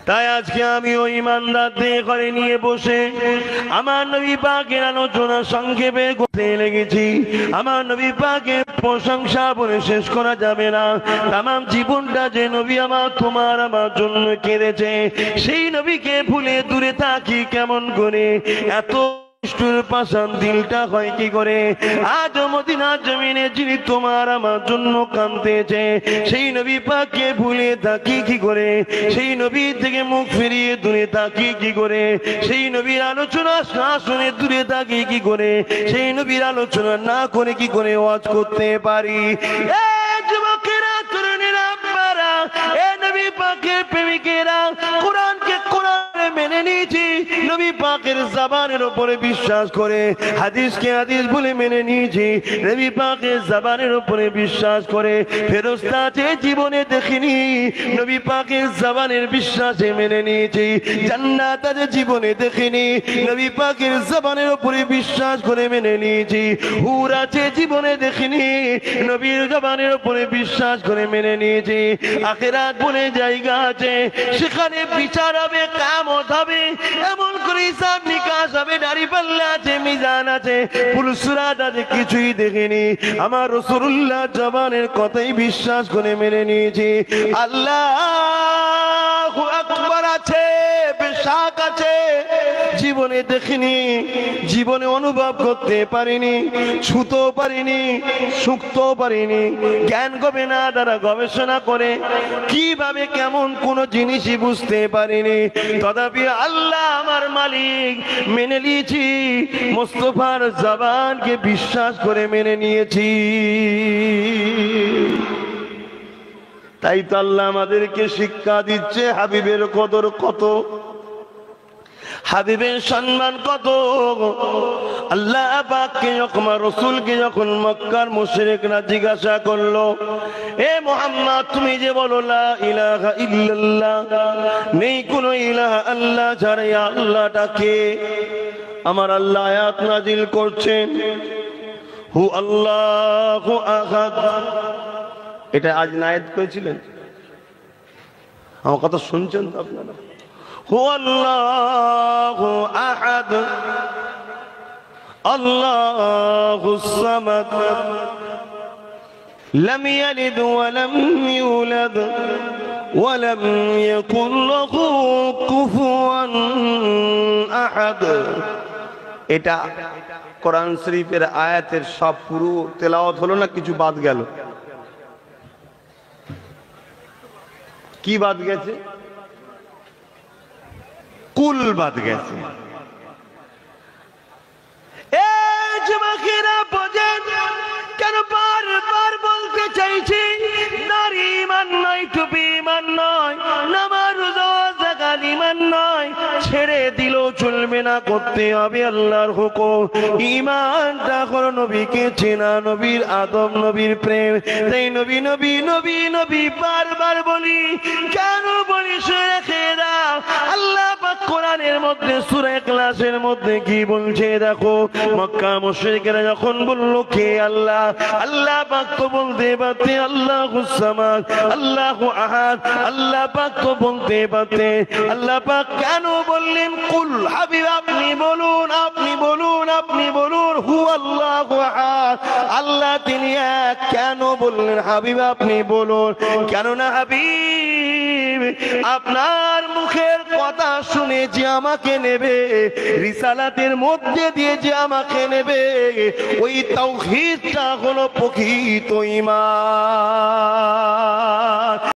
তাই আজকে আমি ওই ইমানদারদের ঘরে নিয়ে বসে আমার নবী পাকের আলোচনা সংক্ষেপে করতে লেগেছি। আমার নবী পাকের প্রশংসা বলে শেষ করা যাবে না। তামাম জীবনটা যে নবী আমার তোমার আমার জন্য কেঁদেছে, সেই নবীকে ভুলে দূরে থাকি কেমন করে? এত পাষাণ দিলটা হয় কি করে? আজ মদিনার জমিনে যিনি তোমার আমার জন্য কাঁদতেছে, সেই নবী পাককে ভুলে থাকি কি করে? সেই নবী থেকে মুখ ফিরিয়ে দূরে থাকি কি করে? সেই নবীর আলোচনা না শুনে দূরে থাকি কি করে? সেই নবীর আলোচনা না করে কি করে ওয়াজ করতে পারি? যুবকেরা, তরুণীরা, আব্বারা, এ নবী পাকের প্রেমিকেরা, কোরআনকে কোরআনে মেনে নিয়েছি, নবী পাকের জবানের উপরে বিশ্বাস করে, হাদিসকে হাদিস বলে মেনে নিয়েছি, নবী পাকের জবানের উপরে বিশ্বাস করে। ফেরেশতা আছে জীবনে দেখিনি, নবী পাকের জবানের বিশ্বাসে মেনে নিয়েছি। জান্নাত আছে জীবনে দেখিনি, নবী পাকের জবানের উপরে বিশ্বাস করে মেনে নিয়েছি। হুর আছে জীবনে দেখিনি, নবীর জবানের উপরে বিশ্বাস করে মেনে নিয়েছি। আখিরাত বলে জায়গা আছে, সেখানে বিচার হবে, কিয়ামত হবে, এমন করে হিসাব নিকাশ হবে, দাড়ি পাল্লা আছে, মিজান আছে, পুরুষরাত আছে, কিছুই দেখিনি। আমার রাসূলুল্লাহ জবানের কথাই বিশ্বাস করে মেনে নিয়েছি। আল্লাহু আকবার আছে, বেশাক আছে, জীবনে দেখিনি, জীবনে অনুভব করতে পারিনি, ছুঁতেও পারিনি, শুকতেও পারিনি। জ্ঞান গবেষণা দ্বারা গবেষণা করে কিভাবে কেমন কোন জিনিসই বুঝতে পারিনি। তথাপি আল্লাহ আমার মালিক মেনে নিয়েছি, মুস্তাফার জবানকে বিশ্বাস করে মেনে নিয়েছি। তাই তো আল্লাহ আমাদেরকে শিক্ষা দিচ্ছে হাবিবের কদর কত, হাবিবের সম্মান কত। আল্লাহ পাককে যখন রাসূলকে যখন মক্কার মুশরিকরা জিজ্ঞাসা করলো, এ মুহাম্মদ তুমি যে বলো লা ইলাহা ইল্লাল্লাহ, নেই কোনো ইলাহা আল্লাহ ছাড়া, আল্লাহটা কে? আমার আল্লাহ আয়াত নাজিল করছেন, হু আল্লাহু আহাদ। এটা আজ নায়েত করেছিলেন, আমার কথা শুনছেন তো আপনারা? هو الله أحد الله الصمد لم يلد ولم يولد ولم يكن له كفوا أحد। এটা কোরআন শরীফের আয়াতের সব পুরো তেলাওয়াত হলো না, কিছু বাদ গেল। কি বাদ গেছে? কুল বাদ গেছে। এই যুবকেরা বোঝেন কেন বারবার বলতে চাইছি, নারী ঈমান নয়, টুপি ঈমান নয়, নামাজ রোজা যাকাত ঈমান নয়, ছেড়ে দিলেও চলবে না, করতে হবে আল্লাহর হুকুম। ঈমানটা হলো নবীকে চেনা, নবীর আদব, নবীর প্রেম। তাই নবী নবী নবী নবী বারবার বলি, কেন বলি? শুনে রেখে দাও, আল্লাহ পাক কোরআনের মধ্যে সূরা ইখলাসের মধ্যে কি বলছে দেখো। মক্কা মুশরিকরা যখন বলল কে আল্লাহ, আল্লাহ পাক তো বলতে পারতে আল্লাহুস সামাদ, আল্লাহু আহাদ, আল্লাহ পাক তো বলতে পারতে। আল্লাহ পাক কেন বললেন কুল? হাবিব আপনি বলুন, আপনি বলুন, আপনি বলুন, হু আল্লাহু আহাদ, আল্লাহ তিনি এক। কেন বললেন হাবিব আপনি বলুন? কেননা হাবিব আপনার মুখের কথা শুনে যে আমাকে নেবে, রিসালাতের মধ্যে দিয়ে যে আমাকে নেবে, ওই তাওহীদটা হলো প্রকৃত ঈমান।